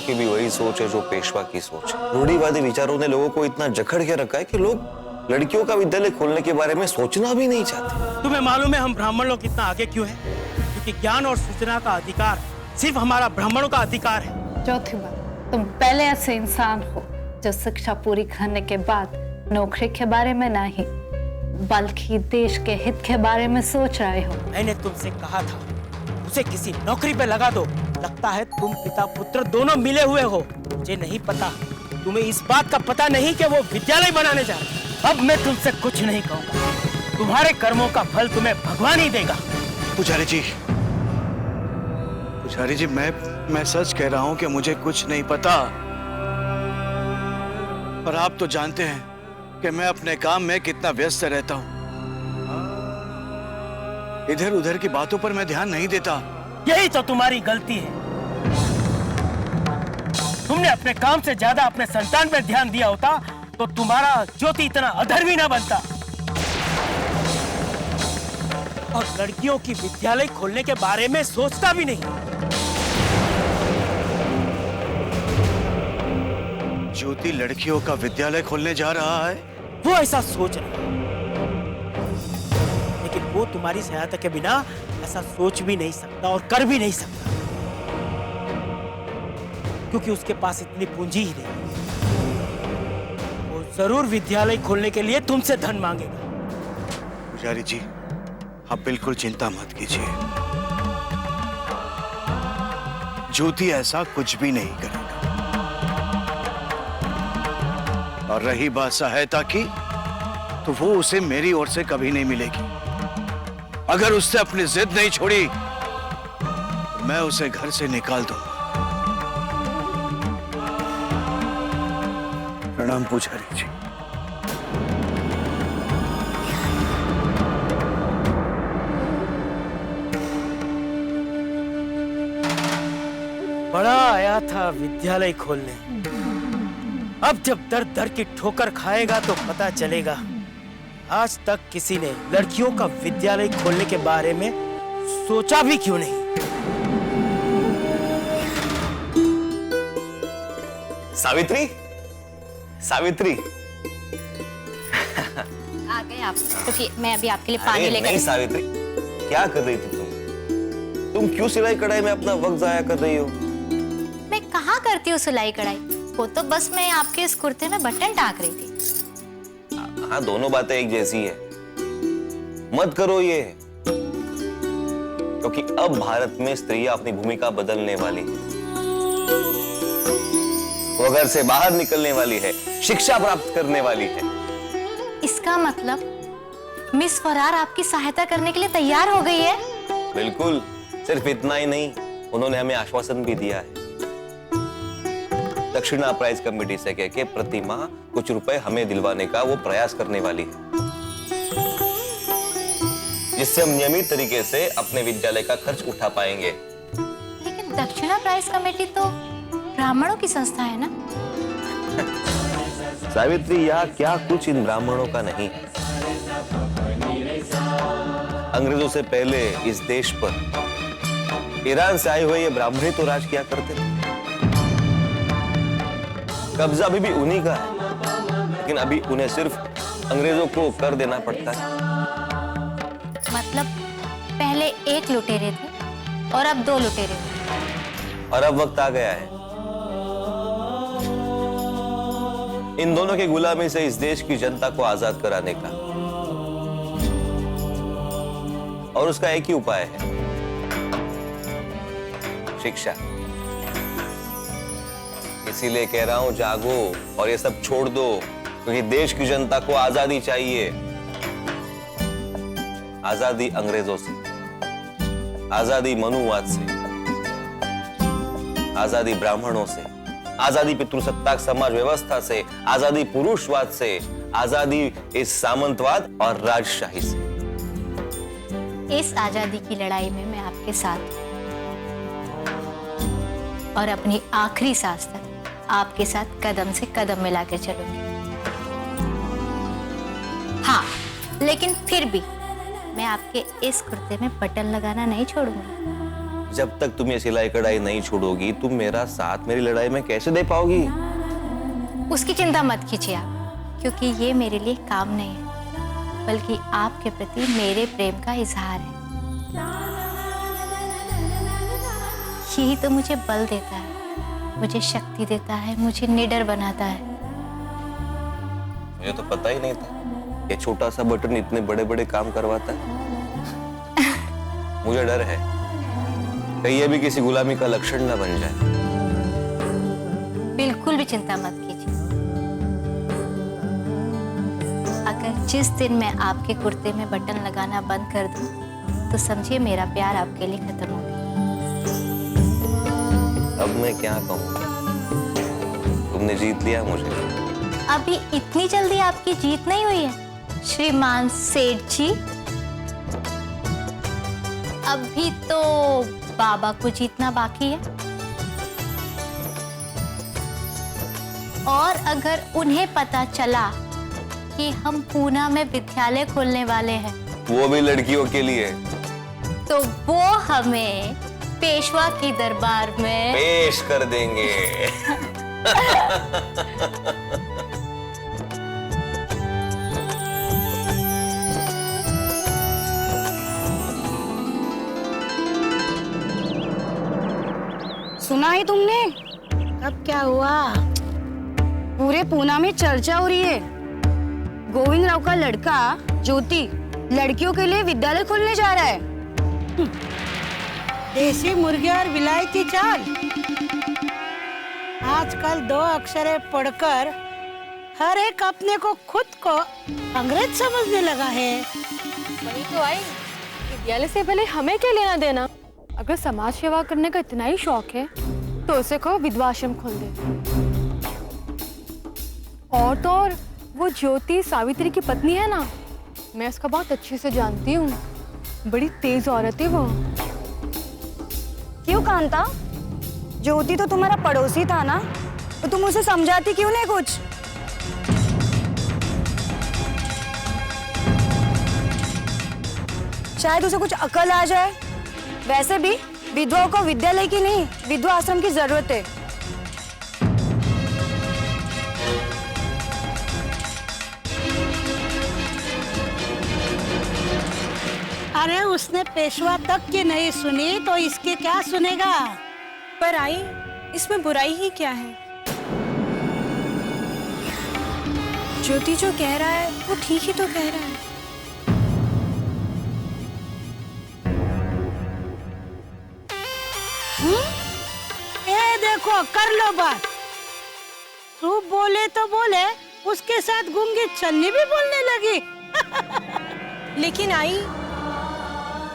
की भी वही सोच है जो पेशवा की सोच है। रूढ़िवादी विचारों ने लोगों को इतना जकड़ के रखा है कि लोग लड़कियों का विद्यालय खोलने के बारे में सोचना भी नहीं चाहते। तुम्हें मालूम है हम ब्राह्मण लोग कितना आगे क्यों है? क्योंकि ज्ञान और सूचना का अधिकार सिर्फ हमारा ब्राह्मणों का अधिकार है। चौथी बात, तुम पहले ऐसे इंसान हो जो शिक्षा पूरी करने के बाद नौकरी के बारे में नहीं बल्कि देश के हित के बारे में सोच रहे हो। मैंने तुमसे कहा था उसे किसी नौकरी पे लगा दो। लगता है तुम पिता पुत्र दोनों मिले हुए हो। मुझे नहीं पता, तुम्हें इस बात का पता नहीं कि वो विद्यालय बनाने जा रहे। अब मैं तुमसे कुछ नहीं कहूँगा, तुम्हारे कर्मों का फल तुम्हें भगवान ही देगा। पुजारी जी, मैं सच कह रहा हूं कि मुझे कुछ नहीं पता। और आप तो जानते हैं कि मैं अपने काम में कितना व्यस्त रहता हूं। इधर उधर की बातों पर मैं ध्यान नहीं देता। यही तो तुम्हारी गलती है। तुमने अपने काम से ज्यादा अपने संतान पे ध्यान दिया होता तो तुम्हारा ज्योति इतना अधर्मी ना बनता। और लड़कियों की विद्यालय खोलने के बारे में सोचता भी नहीं। ज्योति लड़कियों का विद्यालय खोलने जा रहा है? वो ऐसा सोच रहा है, लेकिन वो तुम्हारी सहायता के बिना ऐसा सोच भी नहीं सकता और कर भी नहीं सकता, क्योंकि उसके पास इतनी पूंजी ही नहीं। वो जरूर विद्यालय खोलने के लिए तुमसे धन मांगेगा। पुजारी जी, आप बिल्कुल चिंता मत कीजिए। ज्योति ऐसा कुछ भी नहीं करेगा। और रही बात सहायता की, तो वो उसे मेरी ओर से कभी नहीं मिलेगी। अगर उससे अपनी जिद नहीं छोड़ी, तो मैं उसे घर से निकाल दूंगा। प्रणाम पुजारी जी। बड़ा आया था विद्यालय खोलने। अब जब दर दर की ठोकर खाएगा तो पता चलेगा। आज तक किसी ने लड़कियों का विद्यालय खोलने के बारे में सोचा भी क्यों नहीं। सावित्री, सावित्री। आ गए आप? क्योंकि मैं अभी आपके लिए पानी लेकर। नहीं सावित्री, क्या कर रही थी तुम क्यों सिलाई कढ़ाई में अपना वक्त जाया कर रही हो? मैं कहाँ करती हूँ सिलाई कढ़ाई, वो तो बस मैं आपके इस कुर्ते में बटन टाक रही थी। हाँ, दोनों बातें एक जैसी है। मत करो ये, क्योंकि अब भारत में स्त्रियां अपनी भूमिका बदलने वाली है। वो घर से बाहर निकलने वाली है, शिक्षा प्राप्त करने वाली है। इसका मतलब मिस फरार आपकी सहायता करने के लिए तैयार हो गई है? बिल्कुल, सिर्फ इतना ही नहीं, उन्होंने हमें आश्वासन भी दिया है। दक्षिणा प्राइज कमेटी से कह के प्रति माह कुछ रुपए हमें दिलवाने का वो प्रयास करने वाली है, जिससे हम नियमित तरीके से अपने विद्यालय का खर्च उठा पाएंगे। लेकिन दक्षिणा प्राइज कमेटी तो ब्राह्मणों की संस्था है ना? सावित्री, यहाँ क्या कुछ इन ब्राह्मणों का नहीं। अंग्रेजों से पहले इस देश पर ईरान से आए हुए ये ब्राह्मणी तो राज किया करते थे। कब्जा अभी भी उन्हीं का है, लेकिन अभी उन्हें सिर्फ अंग्रेजों को कर देना पड़ता है। मतलब पहले एक लुटेरे थे और अब 2 लुटेरे हैं। और अब वक्त आ गया है इन दोनों की गुलामी से इस देश की जनता को आजाद कराने का। और उसका एक ही उपाय है, शिक्षा। इसीलिए कह रहा हूं, जागो और ये सब छोड़ दो, क्योंकि देश की जनता को आजादी चाहिए। आजादी अंग्रेजों से, आजादी मनुवाद से, आजादी ब्राह्मणों से, आजादी पितृसत्ताक समाज व्यवस्था से, आजादी पुरुषवाद से, आजादी इस सामंतवाद और राजशाही से। इस आजादी की लड़ाई में मैं आपके साथ और अपनी आखिरी सांस तक आपके साथ कदम से कदम मिला के चलूंगी। हाँ, लेकिन फिर भी मैं आपके इस कुर्ते में बटन लगाना नहीं छोड़ूंगी। जब तक तुम ये सिलाई कढ़ाई नहीं छोड़ोगी, तुम मेरा साथ मेरी लड़ाई में कैसे दे पाओगी? उसकी चिंता मत कीजिए आप, क्योंकि ये मेरे लिए काम नहीं है, बल्कि आपके प्रति मेरे प्रेम का इजहार है। यही तो मुझे बल देता है, मुझे शक्ति देता है, मुझे निडर बनाता है। मुझे तो पता ही नहीं था ये छोटा सा बटन इतने बड़े बड़े काम करवाता है। मुझे डर है कहीं ये भी किसी गुलामी का लक्षण ना बन जाए। बिल्कुल भी चिंता मत कीजिए। अगर जिस दिन मैं आपके कुर्ते में बटन लगाना बंद कर दूं, तो समझिए मेरा प्यार आपके लिए खत्म हो गया। अब मैं क्या कहूँ, तुमने जीत लिया मुझे। अभी इतनी जल्दी आपकी जीत नहीं हुई है श्रीमान सेठ जी। अभी तो बाबा को जीतना बाकी है, और अगर उन्हें पता चला कि हम पूना में विद्यालय खोलने वाले हैं, वो भी लड़कियों के लिए, तो वो हमें पेशवा की दरबार में पेश कर देंगे। सुना ही तुमने? अब क्या हुआ? पूरे पूना में चर्चा हो रही है। गोविंद राव का लड़का ज्योति लड़कियों के लिए विद्यालय खोलने जा रहा है। देसी मुर्गे और विलायती चाल। आजकल 2 अक्षरे पढ़कर हर एक अपने को खुद को अंग्रेज समझने लगा है। वही तो आई, विद्यालय से पहले हमें क्या लेना देना? अगर समाज सेवा करने का इतना ही शौक है तो उसे कहो विधवा आश्रम खोल दे। और तो और वो ज्योति सावित्री की पत्नी है ना, मैं उसका बहुत अच्छे से जानती हूँ। बड़ी तेज औरत है वो। क्यों कांता? ज्योति तो तुम्हारा पड़ोसी था ना, तो तुम उसे समझाती क्यों नहीं कुछ? शायद उसे कुछ अकल आ जाए। वैसे भी विधवाओं को विद्यालय की नहीं, विधवा आश्रम की जरूरत है। अरे उसने पेशवा तक की नहीं सुनी तो इसकी क्या सुनेगा? पर आई, इसमें बुराई ही क्या है? ज्योति जो कह रहा है वो ठीक ही तो कह रहा है। ये देखो, कर लो बात। तू बोले तो बोले, उसके साथ गूंगी छन्नी भी बोलने लगी। लेकिन आई,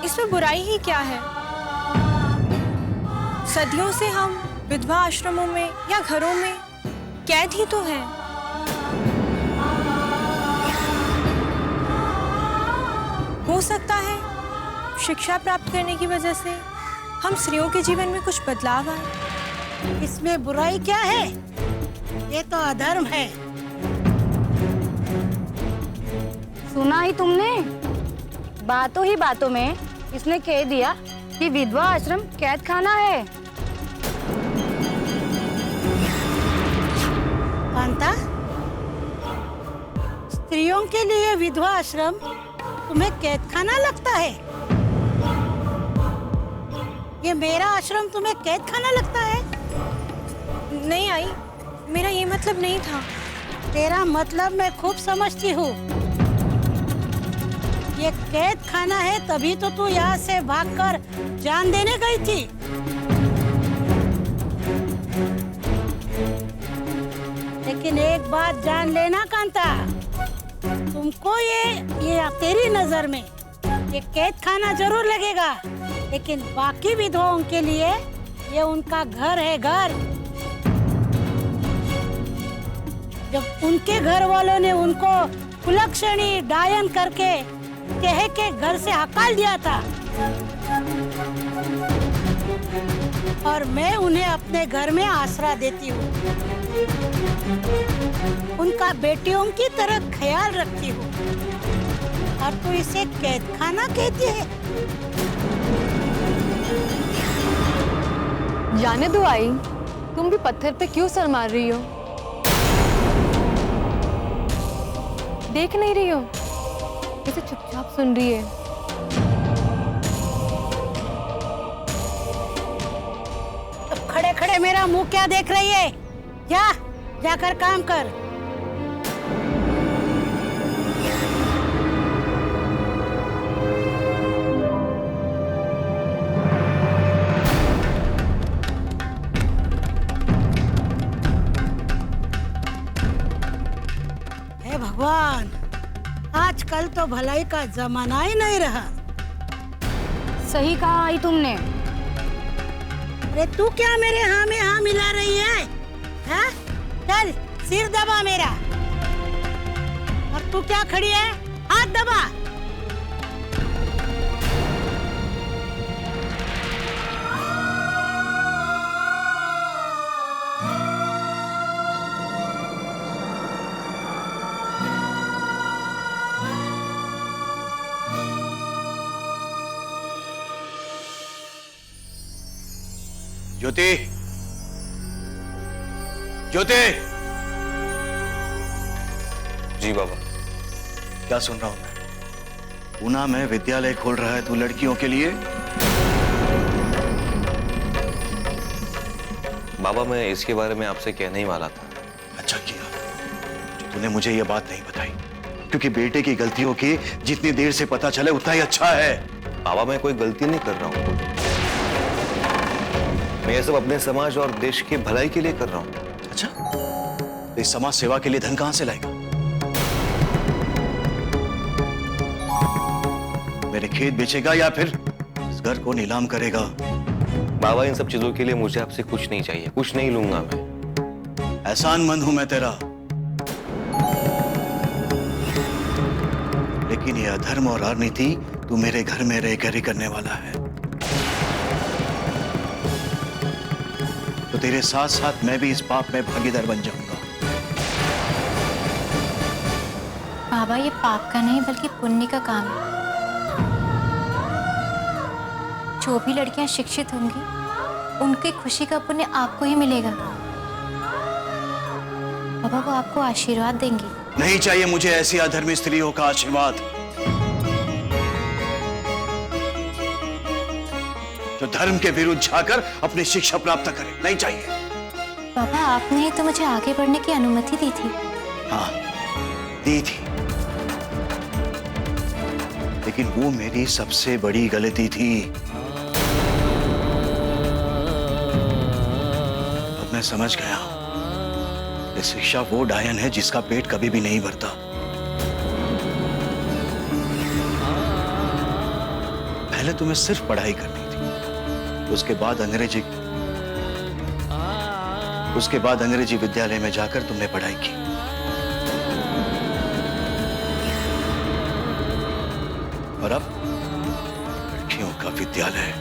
इसमें बुराई ही क्या है? सदियों से हम विधवा आश्रमों में या घरों में कैद ही तो हैं। हो सकता है शिक्षा प्राप्त करने की वजह से हम स्त्रियों के जीवन में कुछ बदलाव आए। इसमें बुराई क्या है? ये तो अधर्म है। सुना ही तुमने? बातों ही बातों में इसने कह दिया कि विधवा आश्रम कैद खाना है। कांता, स्त्रियों के लिए विधवा आश्रम तुम्हें कैद खाना लगता है? ये मेरा आश्रम तुम्हें कैद खाना लगता है? नहीं आई, मेरा ये मतलब नहीं था। तेरा मतलब मैं खूब समझती हूँ। ये कैद खाना है, तभी तो तू यहाँ से भागकर जान देने गई थी। लेकिन एक बात जान लेना कांता, तुमको ये तेरी नजर में ये कैद खाना जरूर लगेगा, लेकिन बाकी विधवाओं के लिए ये उनका घर है, घर। जब उनके घर वालों ने उनको कुलक्षणी डायन करके कह के घर से हकाल दिया था, और मैं उन्हें अपने घर में आसरा देती हूँ, उनका बेटियों की तरह ख्याल रखती हूँ, और तू इसे कैद खाना कहती है? जाने दो आई, तुम भी पत्थर पे क्यों सर मार रही हो? देख नहीं रही हो? इसे चुपचाप सुन रही है। अब खड़े खड़े मेरा मुंह क्या देख रही है? जाकर काम कर। हे भगवान, आजकल तो भलाई का जमाना ही नहीं रहा। सही कहा आई तुमने। अरे तू क्या मेरे हाँ में हाँ मिला रही है? हाँ? चल सिर दबा मेरा। और तू क्या खड़ी है? हाथ दबा। ज्योति, ज्योति। जी बाबा। क्या सुन रहा हूं मैं? पूना में विद्यालय खोल रहा है तू लड़कियों के लिए? बाबा मैं इसके बारे में आपसे कहने ही वाला था। अच्छा किया जो तूने मुझे ये बात नहीं बताई, क्योंकि बेटे की गलतियों की जितनी देर से पता चले उतना ही अच्छा है। बाबा मैं कोई गलती नहीं कर रहा हूँ, मैं ये सब अपने समाज और देश की भलाई के लिए कर रहा हूँ। अच्छा, तो इस समाज सेवा के लिए धन कहां से लाएगा? मेरे खेत बेचेगा या फिर इस घर को नीलाम करेगा? बाबा इन सब चीजों के लिए मुझे आपसे कुछ नहीं चाहिए, कुछ नहीं लूंगा मैं। एहसानमंद हूं मैं तेरा, लेकिन ये अधर्म और राजनीति तू मेरे घर में रहकर ही करने वाला है। तो तेरे साथ साथ मैं भी इस पाप में भागीदार बन जाऊंगा। बाबा ये पाप का नहीं बल्कि पुण्य का काम है। जो भी लड़कियां शिक्षित होंगी उनकी खुशी का पुण्य आपको ही मिलेगा। बाबा वो आपको आशीर्वाद देंगी। नहीं चाहिए मुझे ऐसी अधर्मी स्त्रियों का आशीर्वाद जो धर्म के विरुद्ध जाकर अपनी शिक्षा प्राप्त करे। नहीं चाहिए। बाबा आपने ही तो मुझे आगे बढ़ने की अनुमति दी थी। हाँ दी थी, लेकिन वो मेरी सबसे बड़ी गलती थी। अब मैं समझ गया, ये शिक्षा वो डायन है जिसका पेट कभी भी नहीं भरता। पहले तुम्हें सिर्फ पढ़ाई करनी थी, उसके बाद अंग्रेजी विद्यालय में जाकर तुमने पढ़ाई की। और अब लड़कियों का विद्यालय।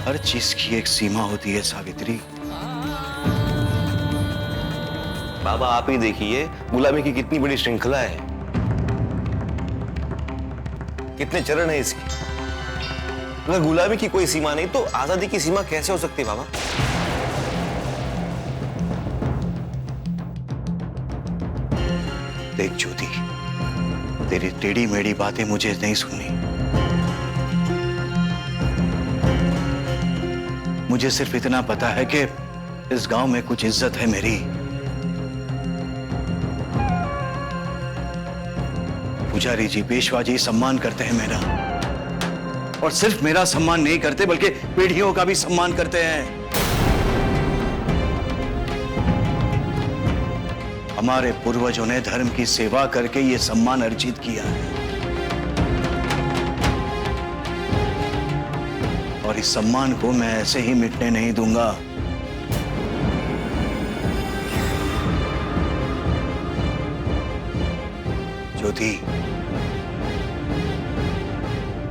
हर चीज की एक सीमा होती है सावित्री। बाबा आप ही देखिए गुलामी की कितनी बड़ी श्रृंखला है, कितने चरण है इसकी। अगर गुलामी की कोई सीमा नहीं तो आजादी की सीमा कैसे हो सकती है बाबा? देख ज्योति, तेरी टेढ़ी मेढ़ी बातें मुझे नहीं सुननी। मुझे सिर्फ इतना पता है कि इस गांव में कुछ इज्जत है मेरी। पुजारी जी, पेशवा जी सम्मान करते हैं मेरा, और सिर्फ मेरा सम्मान नहीं करते बल्कि पीढ़ियों का भी सम्मान करते हैं। हमारे पूर्वजों ने धर्म की सेवा करके ये सम्मान अर्जित किया है, और इस सम्मान को मैं ऐसे ही मिटने नहीं दूंगा। ज्योति,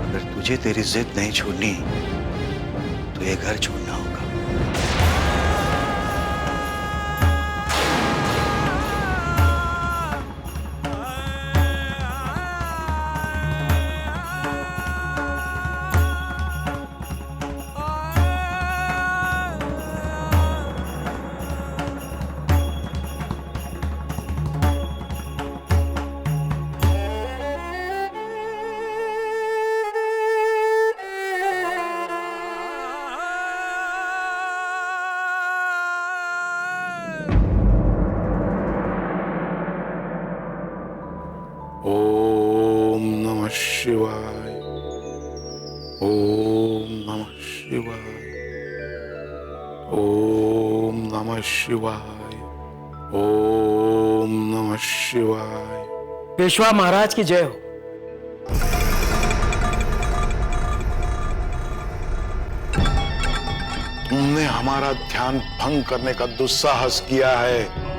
अगर तुझे तेरी जिद नहीं छोड़नी तो ये घर छोड़ना होगा। ओम नमः शिवाय। ओम नमः शिवाय। ओम नमः शिवाय। ओम नमः शिवाय। पेशवा महाराज की जय हो। तुमने हमारा ध्यान भंग करने का दुस्साहस किया है।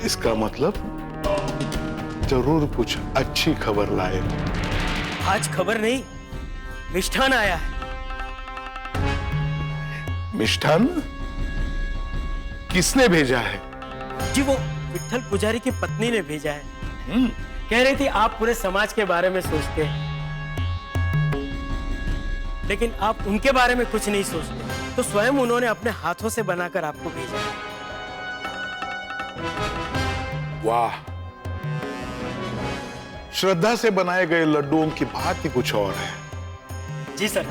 इसका मतलब जरूर कुछ अच्छी खबर लाए। आज खबर नहीं, मिष्ठान आया है। मिष्ठान किसने भेजा है? जी वो विट्ठल पुजारी की पत्नी ने भेजा है। कह रही थी आप पूरे समाज के बारे में सोचते हैं, लेकिन आप उनके बारे में कुछ नहीं सोचते, तो स्वयं उन्होंने अपने हाथों से बनाकर आपको भेजा है। वाह, श्रद्धा से बनाए गए लड्डुओं की बात ही कुछ और है। जी सर।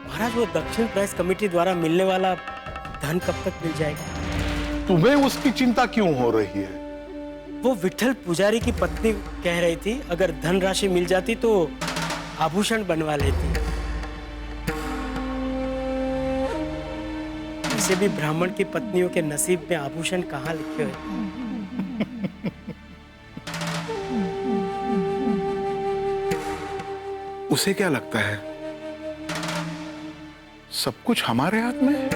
महाराज वो दक्षिण प्रेस कमेटी द्वारा मिलने वाला धन कब तक मिल जाएगा? तुम्हें उसकी चिंता क्यों हो रही है? वो विट्ठल पुजारी की पत्नी कह रही थी अगर धन राशि मिल जाती तो आभूषण बनवा लेती। वैसे भी ब्राह्मण की पत्नियों के नसीब में आभूषण कहाँ लिखे हुए? उसे क्या लगता है सब कुछ हमारे हाथ में है?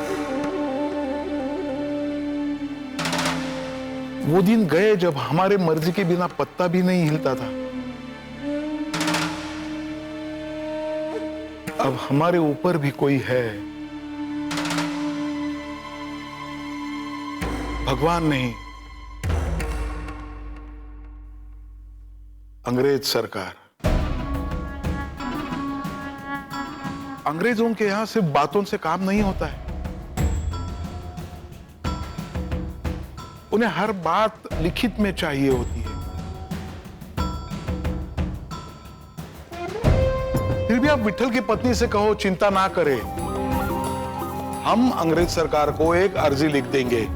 वो दिन गए जब हमारे मर्जी के बिना पत्ता भी नहीं हिलता था। अब हमारे ऊपर भी कोई है, भगवान नहीं, अंग्रेज सरकार। अंग्रेजों के यहां सिर्फ बातों से काम नहीं होता है, उन्हें हर बात लिखित में चाहिए होती है। फिर भी आप विट्ठल की पत्नी से कहो चिंता ना करे, हम अंग्रेज सरकार को एक अर्जी लिख देंगे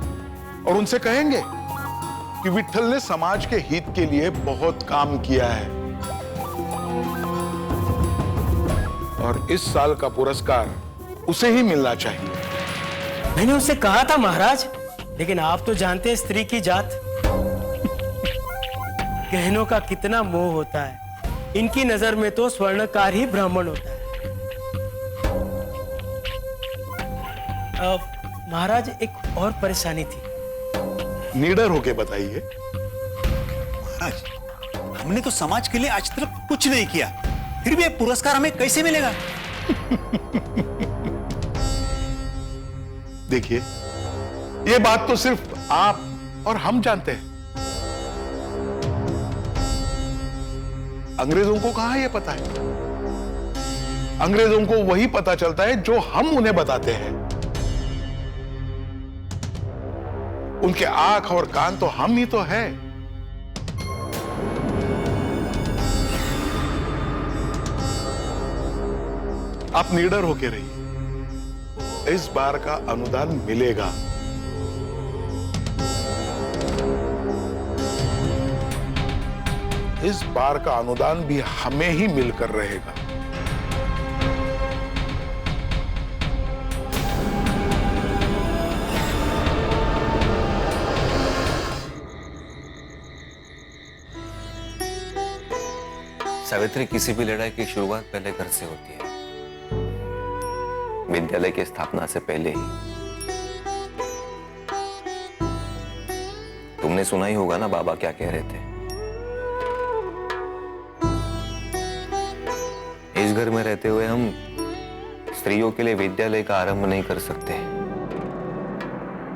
और उनसे कहेंगे कि विट्ठल ने समाज के हित के लिए बहुत काम किया है और इस साल का पुरस्कार उसे ही मिलना चाहिए। मैंने उससे कहा था महाराज, लेकिन आप तो जानते हैं स्त्री की जात, गहनों का कितना मोह होता है। इनकी नजर में तो स्वर्णकार ही ब्राह्मण होता है। महाराज एक और परेशानी थी। निडर होके बताइए। महाराज, हमने तो समाज के लिए आज तक कुछ नहीं किया, फिर भी ये पुरस्कार हमें कैसे मिलेगा? देखिए, ये बात तो सिर्फ आप और हम जानते हैं। अंग्रेजों को कहां ये पता है? अंग्रेजों को वही पता चलता है जो हम उन्हें बताते हैं। उनके आंख और कान तो हम ही तो हैं। आप निडर होके रहिए, इस बार का अनुदान मिलेगा। इस बार का अनुदान भी हमें ही मिलकर रहेगा। सावित्री, किसी भी लड़ाई की शुरुआत पहले घर से होती है, विद्यालय की स्थापना से पहले ही। तुमने सुना ही होगा ना बाबा क्या कह रहे थे। इस घर में रहते हुए हम स्त्रियों के लिए विद्यालय का आरंभ नहीं कर सकते।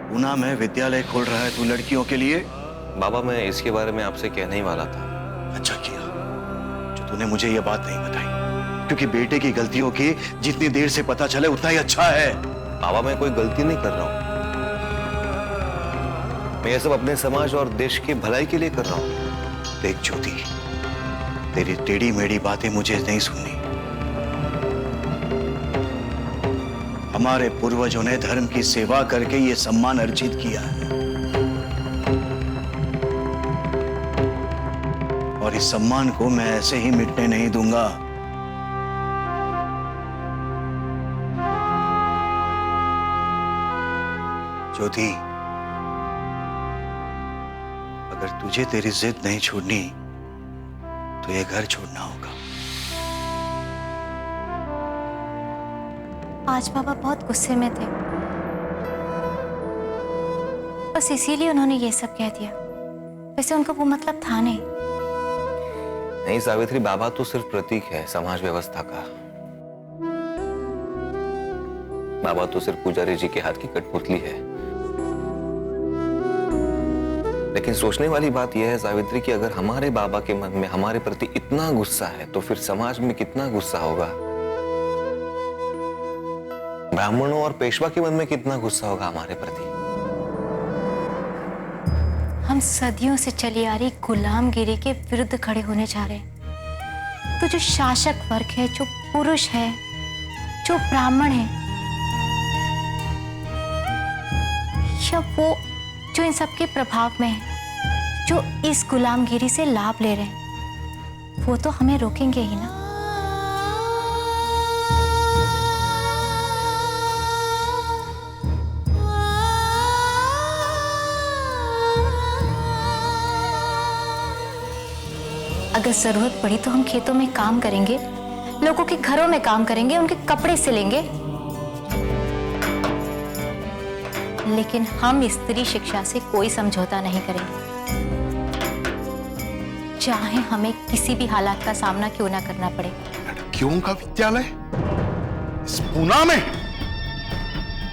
पुणे में विद्यालय खोल रहा है तू लड़कियों के लिए? बाबा, मैं इसके बारे में आपसे कहने ही वाला था। अच्छा किया जो तूने मुझे ये बात नहीं बताई, क्योंकि बेटे की गलतियों की जितनी देर से पता चले उतना ही अच्छा है। बाबा, मैं कोई गलती नहीं कर रहा हूं। मैं ये सब अपने समाज और देश की भलाई के लिए कर रहा हूँ। देख ज्योति, तेरी टेढ़ी मेढ़ी बातें मुझे नहीं सुननी। हमारे पूर्वजों ने धर्म की सेवा करके ये सम्मान अर्जित किया है, और इस सम्मान को मैं ऐसे ही मिटने नहीं दूंगा। ज्योति, अगर तुझे तेरी जिद नहीं छोड़नी तो ये घर छोड़ना होगा। आज बाबा बहुत गुस्से में थे, बस इसीलिए उन्होंने ये सब कह दिया। वैसे उनका वो मतलब था नहीं। नहीं सावित्री, बाबा तो सिर्फ प्रतीक है समाज व्यवस्था का। बाबा तो सिर्फ पुजारी जी के हाथ की कठपुतली है। लेकिन सोचने वाली बात यह है सावित्री कि अगर हमारे बाबा के मन में हमारे प्रति इतना गुस्सा है तो फिर समाज में कितना गुस्सा होगा। ब्राह्मणों और पेशवा के मन में कितना गुस्सा होगा हमारे प्रति। हम सदियों से चली आ रही गुलामगिरी के विरुद्ध खड़े होने जा रहे हैं। तो जो शासक वर्ग है, जो पुरुष है, जो ब्राह्मण है, या वो जो इन सब के प्रभाव में है, जो इस गुलामगिरी से लाभ ले रहे हैं, वो तो हमें रोकेंगे ही ना। अगर जरूरत पड़ी तो हम खेतों में काम करेंगे, लोगों के घरों में काम करेंगे, उनके कपड़े सिलेंगे, लेकिन हम स्त्री शिक्षा से कोई समझौता नहीं करेंगे, चाहे हमें किसी भी हालात का सामना क्यों ना करना पड़े। लड़कियों का विद्यालय इस पूना में?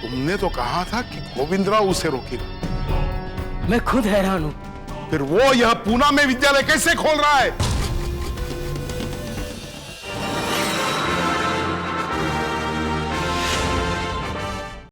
तुमने तो कहा था कि गोविंदराव उसे रोकेगा। मैं खुद हैरान हूँ। फिर वो यह पूना में विद्यालय कैसे खोल रहा है?